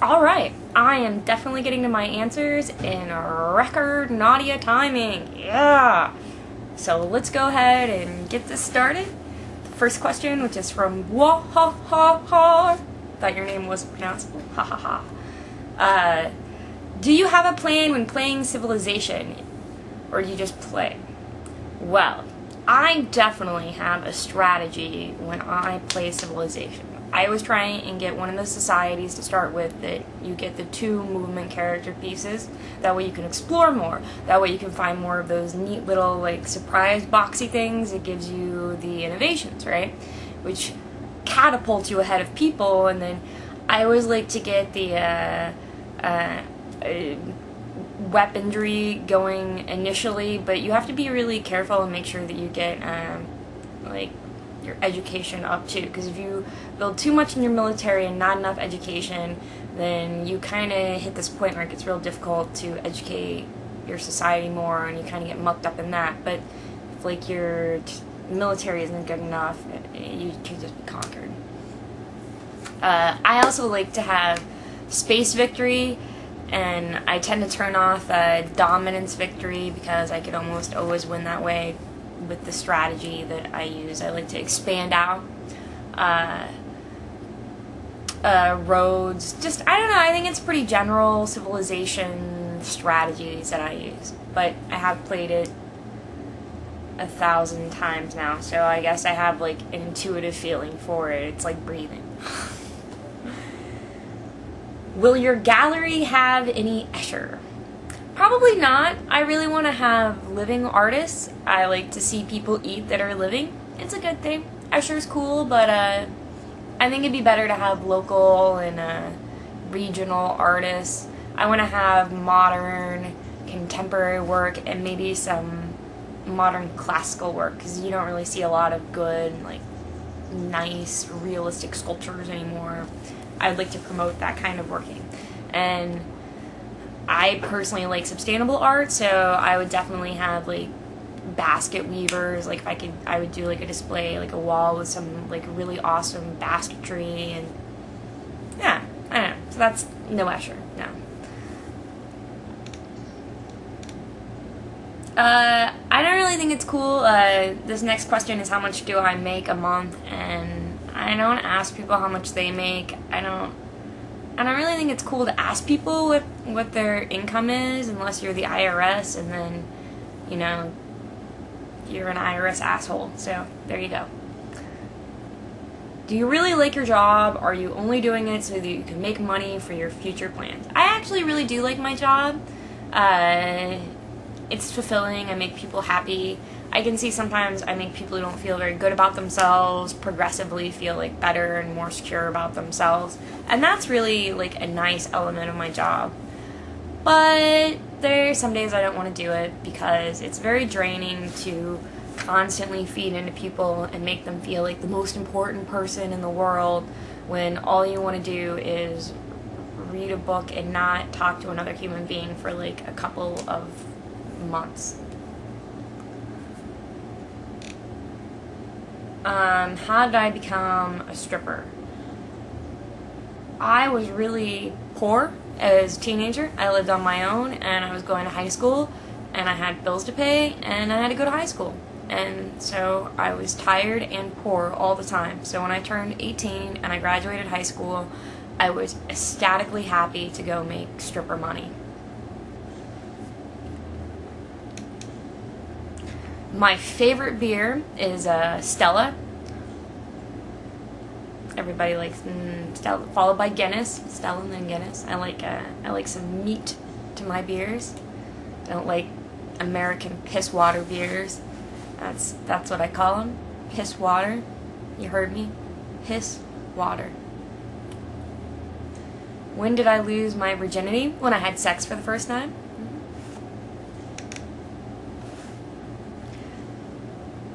Alright, I am definitely getting to my answers in record Nadia timing. Yeah! So let's go ahead and get this started. The first question, which is from Wah Ha Ha Ha. Thought your name wasn't pronounceable. Ha ha ha. Do you have a plan when playing Civilization? Or do you just play? Well, I definitely have a strategy when I play Civilization. I always try and get one of the societies to start with that you get the 2 movement character pieces. That way you can explore more. That way you can find more of those neat little like surprise boxy things. It gives you the innovations, right? Which catapults you ahead of people. And then I always like to get the weaponry going initially, but you have to be really careful and make sure that you get like your education up too, because if you build too much in your military and not enough education, then you kind of hit this point where it gets real difficult to educate your society more, and you kind of get mucked up in that. But if like your military isn't good enough, you can just be conquered. I also like to have space victory, and I tend to turn off dominance victory because I could almost always win that way with the strategy that I use. I like to expand out roads. Just, I don't know, I think it's pretty general Civilization strategies that I use. But I have played it 1,000 times now, so I guess I have like an intuitive feeling for it. It's like breathing. Will your gallery have any Escher? Probably not. I really want to have living artists. I like to see people eat that are living. It's a good thing. Escher's cool, but I think it'd be better to have local and regional artists. I want to have modern, contemporary work and maybe some modern classical work, because you don't really see a lot of good, like, nice, realistic sculptures anymore. I'd like to promote that kind of working. And I personally like sustainable art, so I would definitely have like basket weavers. Like if I could, I would do like a display, like a wall with some like really awesome basketry, and yeah, I don't know. So that's no Escher, no. I don't really think it's cool. This next question is how much do I make a month, and I don't ask people how much they make. I don't really think it's cool to ask people what their income is unless you're the IRS, and then, you know, you're an IRS asshole. So, there you go. Do you really like your job? Are you only doing it so that you can make money for your future plans? I actually really do like my job. It's fulfilling. I make people happy. I can see sometimes I make people who don't feel very good about themselves progressively feel like better and more secure about themselves, and that's really like a nice element of my job. But there are some days I don't want to do it because it's very draining to constantly feed into people and make them feel like the most important person in the world when all you want to do is read a book and not talk to another human being for like a couple of months. How did I become a stripper? I was really poor as a teenager. I lived on my own, and I was going to high school, and I had bills to pay, and I had to go to high school. And so I was tired and poor all the time. So when I turned 18 and I graduated high school, I was ecstatically happy to go make stripper money. My favorite beer is Stella. Everybody likes Stella, followed by Guinness. Stella and then Guinness. I like some meat to my beers. I don't like American piss water beers. That's what I call them. Piss water. You heard me. Piss water. When did I lose my virginity? When I had sex for the first time.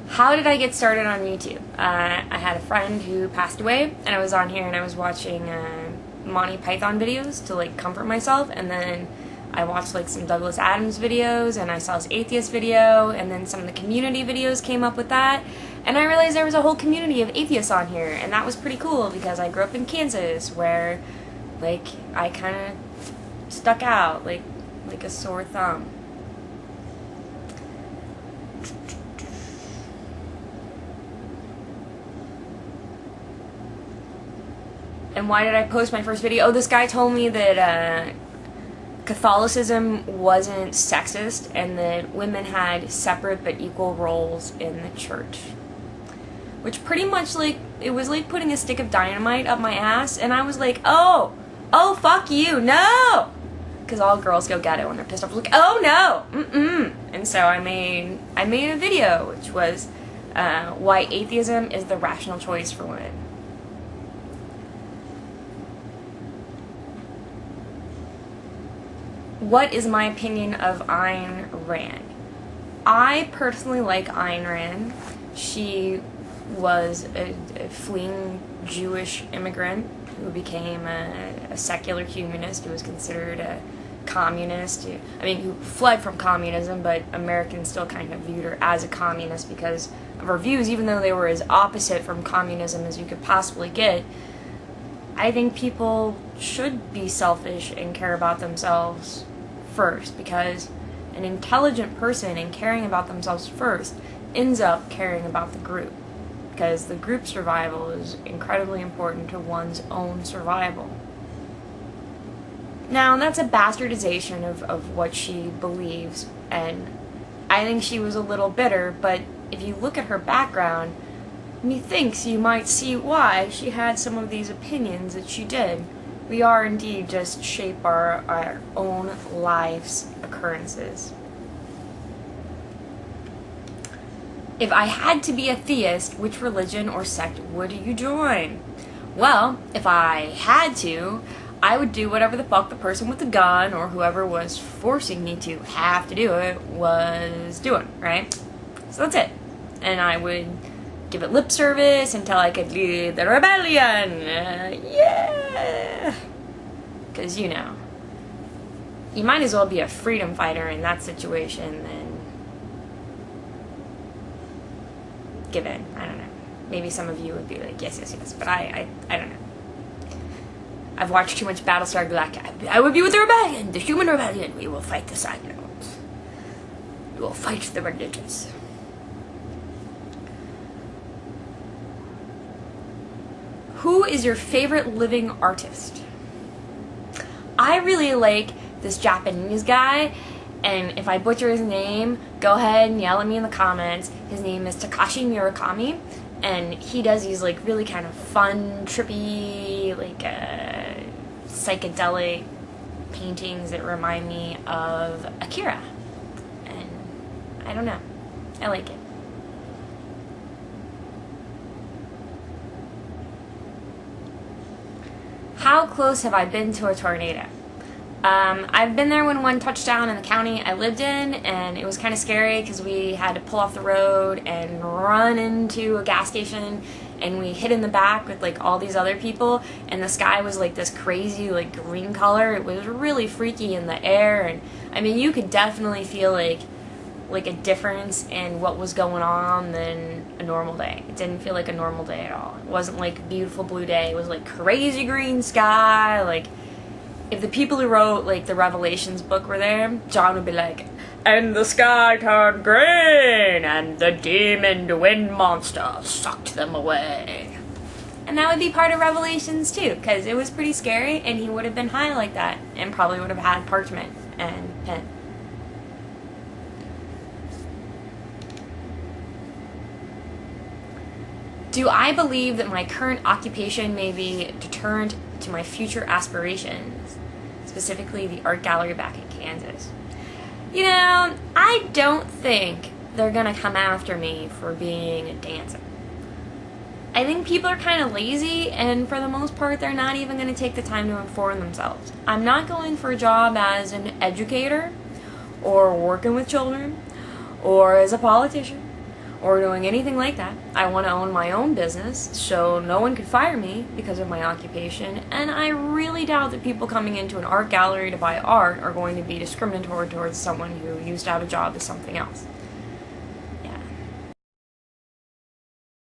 How did I get started on YouTube? I had a friend who passed away, and I was on here and I was watching Monty Python videos to like comfort myself, and then I watched like some Douglas Adams videos, and I saw his atheist video, and then some of the community videos came up with that, and I realized there was a whole community of atheists on here, and that was pretty cool because I grew up in Kansas where Like, I kind of stuck out like a sore thumb. And why did I post my first video? Oh, this guy told me that Catholicism wasn't sexist and that women had separate but equal roles in the church. Which pretty much, like, it was like putting a stick of dynamite up my ass, and I was like, oh, fuck you, no! Because all girls go get it when they're pissed off. Like, oh no, And so I made a video, which was why atheism is the rational choice for women. What is my opinion of Ayn Rand? I personally like Ayn Rand. She was a fleeing Jewish immigrant who became a secular humanist, who was considered a communist. Who fled from communism, but Americans still kind of viewed her as a communist because of her views, even though they were as opposite from communism as you could possibly get. I think people should be selfish and care about themselves first, because an intelligent person in caring about themselves first ends up caring about the group, because the group survival is incredibly important to one's own survival. Now, that's a bastardization of what she believes, and I think she was a little bitter, but if you look at her background, methinks you might see why she had some of these opinions that she did. We are indeed just shape our own life's occurrences. If I had to be a theist, which religion or sect would you join? Well, if I had to, I would do whatever the fuck the person with the gun or whoever was forcing me to have to do it was doing, right? So that's it. And I would give it lip service until I could lead the rebellion. Yeah! Because, you might as well be a freedom fighter in that situation than give in. I don't know. Maybe some of you would be like, yes, but I don't know. I've watched too much Battlestar Galactica. I would be with the rebellion, the human rebellion. We will fight the Cylons. We will fight the religious. Who is your favorite living artist? I really like this Japanese guy, and if I butcher his name, go ahead and yell at me in the comments. His name is Takashi Murakami, and he does these like really kind of fun, trippy, like psychedelic paintings that remind me of Akira. And I don't know, I like it. How close have I been to a tornado? I've been there when one touched down in the county I lived in, and it was kind of scary because we had to pull off the road and run into a gas station, and we hit in the back with like all these other people, and the sky was like this crazy like green color. It was really freaky in the air, and I mean you could definitely feel like a difference in what was going on than a normal day. It didn't feel like a normal day at all. It wasn't like a beautiful blue day. It was like crazy green sky. Like if the people who wrote like the Revelations book were there, John would be like, and the sky turned green and the demon wind monster sucked them away. And that would be part of Revelations too, because it was pretty scary, and he would have been high like that and probably would have had parchment and pen. Do I believe that my current occupation may be a deterrent to my future aspirations, specifically the art gallery back in Kansas? I don't think they're gonna come after me for being a dancer. I think people are kind of lazy, and for the most part, they're not even gonna take the time to inform themselves. I'm not going for a job as an educator, or working with children, or as a politician, or doing anything like that. I want to own my own business, so no one could fire me because of my occupation, and I really doubt that people coming into an art gallery to buy art are going to be discriminatory towards someone who used to have a job as something else.